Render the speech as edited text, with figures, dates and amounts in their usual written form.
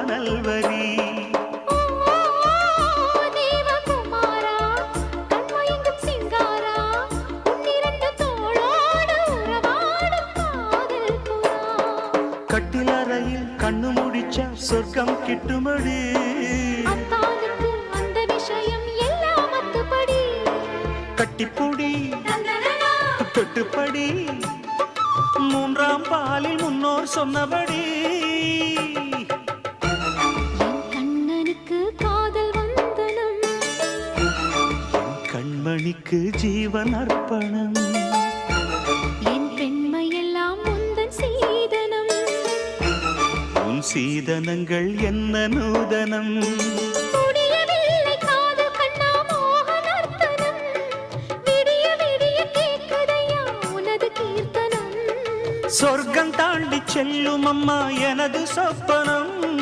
நல்வரி தேவகுமாரா கண்மயங்கும் சிங்காரா உன்னிரண்டு தோளோடு உறவாடும் காதல் புறா கட்டிலறையில் கண்ணு முடிச்சா சொர்க்கம் கிட்டுமடி அத்தானுக்கு அந்த விஷயம் எல்லாம் அத்துப்படி கட்டிப்புடி தொட்டுப்படி மூன்றாம் பாலில் முன்னோர் சொன்னபடி என் கண்ணனுக்கு காதல் வந்தனம் என் கண்மணிக்கு ஜீவன் அர்ப்பணம் என் பெண்மையெல்லாம் முந்தன் சீதனம் உன் சீதனங்கள் என்ன நூதனம் முடியவில்லை காதல் கண்ணா மோக நர்த்தனம் விடிய விடிய கேட்குதையா உனது கீர்த்தனம் சொர்க்கம் தாண்டி செல்லும் அம்மா எனது சொப்பனம்